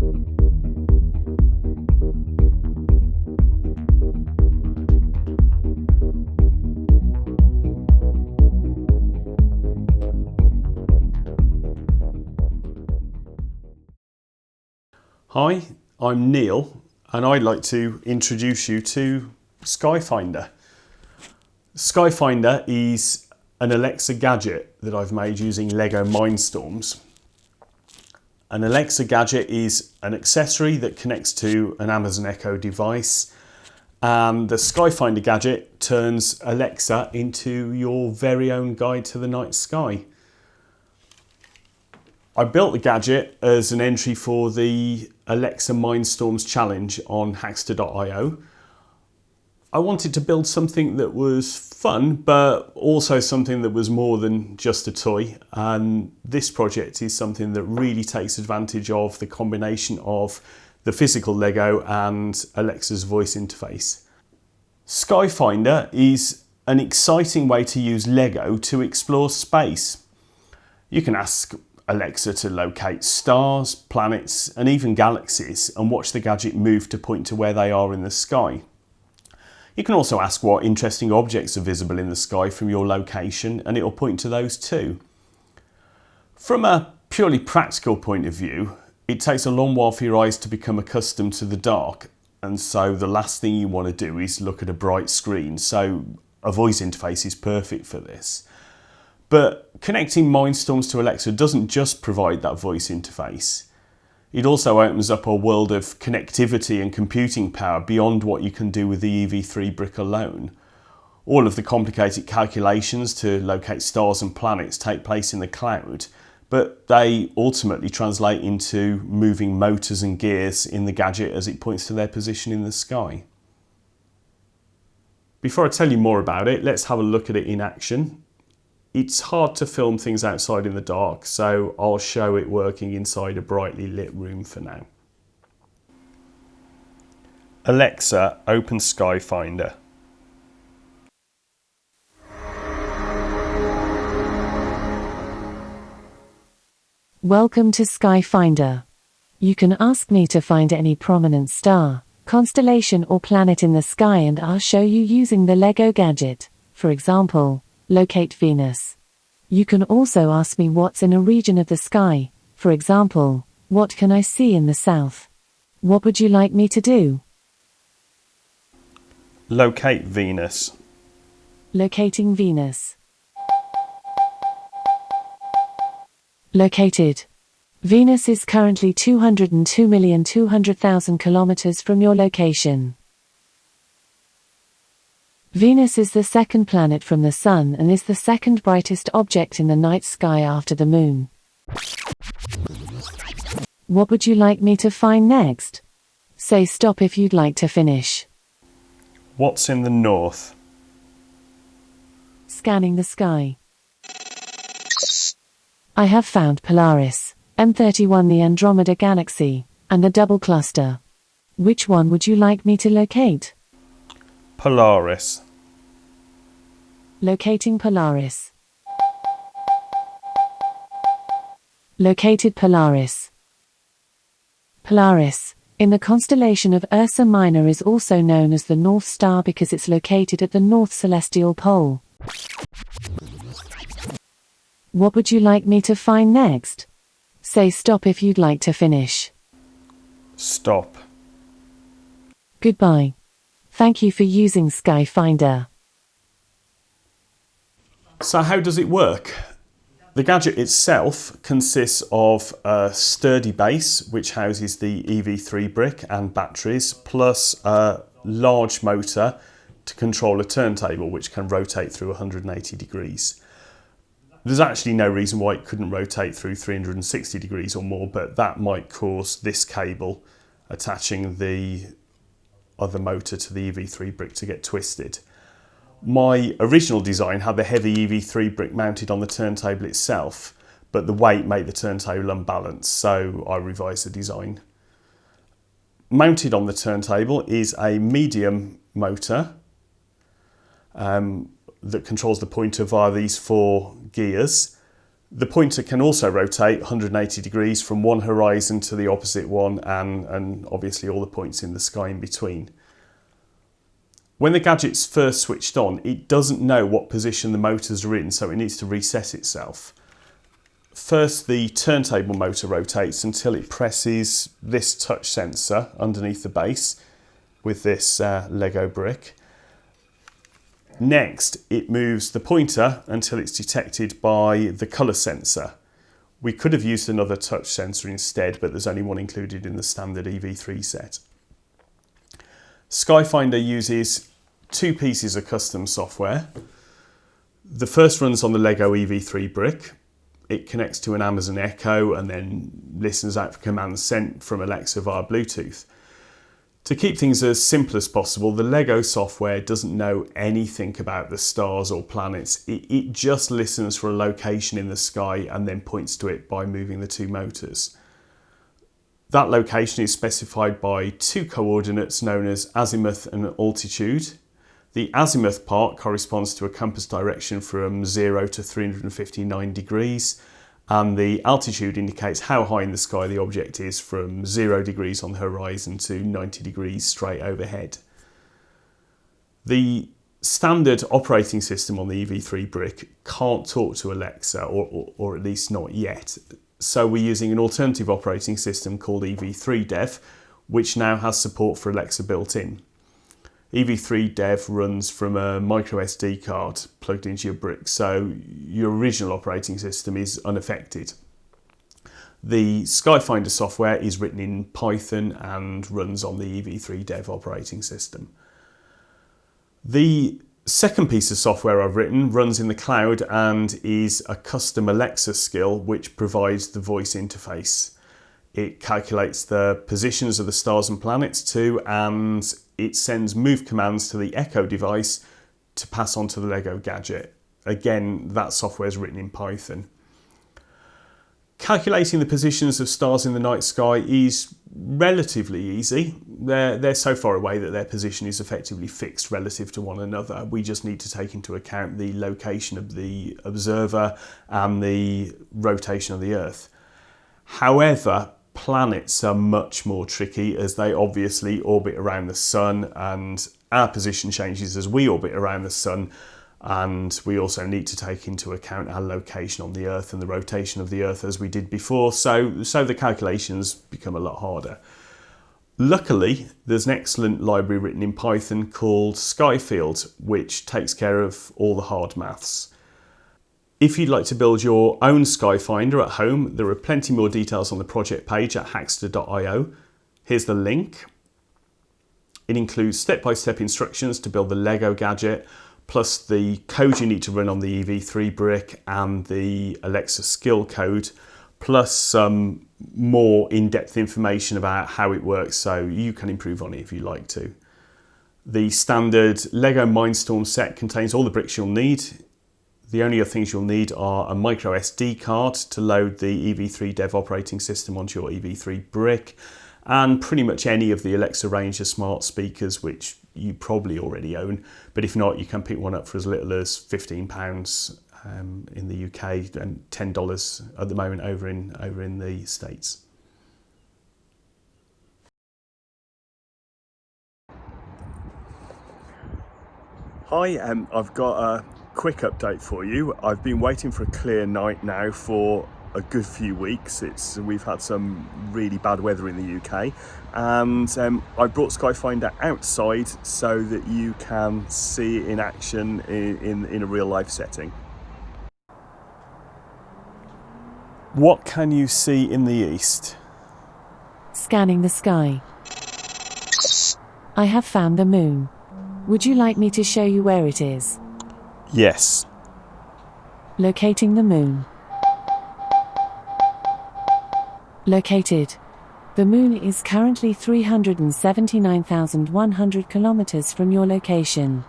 Hi, I'm Neil and I'd like to introduce you to Skyfinder. Skyfinder is an Alexa gadget that I've made using LEGO Mindstorms. An Alexa gadget is an accessory that connects to an Amazon Echo device, and the Skyfinder gadget turns Alexa into your very own guide to the night sky. I built the gadget as an entry for the Alexa Mindstorms challenge on Hackster.io. I wanted to build something that was fun, but also something that was more than just a toy. And this project is something that really takes advantage of the combination of the physical Lego and Alexa's voice interface. Skyfinder is an exciting way to use Lego to explore space. You can ask Alexa to locate stars, planets, and even galaxies, and watch the gadget move to point to where they are in the sky. You can also ask what interesting objects are visible in the sky from your location, and it will point to those too. From a purely practical point of view, it takes a long while for your eyes to become accustomed to the dark, and so the last thing you want to do is look at a bright screen, so a voice interface is perfect for this. But connecting Mindstorms to Alexa doesn't just provide that voice interface. It also opens up a world of connectivity and computing power beyond what you can do with the EV3 brick alone. All of the complicated calculations to locate stars and planets take place in the cloud, but they ultimately translate into moving motors and gears in the gadget as it points to their position in the sky. Before I tell you more about it, let's have a look at it in action. It's hard to film things outside in the dark, so I'll show it working inside a brightly lit room for now. Alexa, open Skyfinder. Welcome to Skyfinder. You can ask me to find any prominent star, constellation or planet in the sky, and I'll show you using the LEGO gadget. For example, locate Venus. You can also ask me what's in a region of the sky. For example, what can I see in the south? What would you like me to do? Locate Venus. Locating Venus. Located. Venus is currently 202,200,000 kilometers from your location. Venus is the second planet from the Sun and is the second brightest object in the night sky after the Moon. What would you like me to find next? Say stop if you'd like to finish. What's in the north? Scanning the sky. I have found Polaris, M31, the Andromeda Galaxy, and the double cluster. Which one would you like me to locate? Polaris. Locating Polaris. Located Polaris. Polaris, in the constellation of Ursa Minor, is also known as the North Star because it's located at the North Celestial Pole. What would you like me to find next? Say stop if you'd like to finish. Stop. Goodbye. Thank you for using Skyfinder. So how does it work? The gadget itself consists of a sturdy base which houses the EV3 brick and batteries, plus a large motor to control a turntable which can rotate through 180 degrees. There's actually no reason why it couldn't rotate through 360 degrees or more, but that might cause this cable attaching the other motor to the EV3 brick to get twisted. My original design had the heavy EV3 brick mounted on the turntable itself, but the weight made the turntable unbalanced, so I revised the design. Mounted on the turntable is a medium motor that controls the pointer via these 4 gears. The pointer can also rotate 180 degrees from one horizon to the opposite one, and obviously all the points in the sky in between. When the gadget's first switched on, it doesn't know what position the motors are in, so it needs to reset itself. First, the turntable motor rotates until it presses this touch sensor underneath the base with this Lego brick. Next, it moves the pointer until it's detected by the colour sensor. We could have used another touch sensor instead, but there's only one included in the standard EV3 set. Skyfinder uses two pieces of custom software. The first runs on the Lego EV3 brick. It connects to an Amazon Echo and then listens out for commands sent from Alexa via Bluetooth. To keep things as simple as possible, the LEGO software doesn't know anything about the stars or planets. It just listens for a location in the sky and then points to it by moving the two motors. That location is specified by two coordinates known as azimuth and altitude. The azimuth part corresponds to a compass direction from 0 to 359 degrees. And the altitude indicates how high in the sky the object is, from 0 degrees on the horizon to 90 degrees straight overhead. The standard operating system on the EV3 brick can't talk to Alexa, or at least not yet. So we're using an alternative operating system called EV3 Dev, which now has support for Alexa built in. EV3 Dev runs from a micro SD card plugged into your brick, so your original operating system is unaffected. The Skyfinder software is written in Python and runs on the EV3 Dev operating system. The second piece of software I've written runs in the cloud and is a custom Alexa skill which provides the voice interface. It calculates the positions of the stars and planets too, and it sends move commands to the Echo device to pass on to the Lego gadget. Again, that software is written in Python. Calculating the positions of stars in the night sky is relatively easy. They're so far away that their position is effectively fixed relative to one another. We just need to take into account the location of the observer and the rotation of the Earth. However, planets are much more tricky as they obviously orbit around the sun, and our position changes as we orbit around the sun, and we also need to take into account our location on the Earth and the rotation of the Earth as we did before, so the calculations become a lot harder. Luckily, there's an excellent library written in Python called Skyfield, which takes care of all the hard maths. If you'd like to build your own Skyfinder at home, there are plenty more details on the project page at hackster.io. Here's the link. It includes step-by-step instructions to build the Lego gadget, plus the code you need to run on the EV3 brick and the Alexa skill code, plus some more in-depth information about how it works so you can improve on it if you like to. The standard LEGO Mindstorms set contains all the bricks you'll need. The only other things you'll need are a micro SD card to load the EV3 Dev operating system onto your EV3 brick, and pretty much any of the Alexa range of smart speakers, which you probably already own, but if not, you can pick one up for as little as £15 in the UK and $10 at the moment over in the States. Hi, I've got a quick update for you. I've been waiting for a clear night now for a good few weeks. We've had some really bad weather in the UK, and I brought Skyfinder outside so that you can see it in action in a real life setting. What can you see in the east? Scanning the sky. I have found the moon. Would you like me to show you where it is? Yes. Locating the moon. Located. The moon is currently 379,100 kilometers from your location.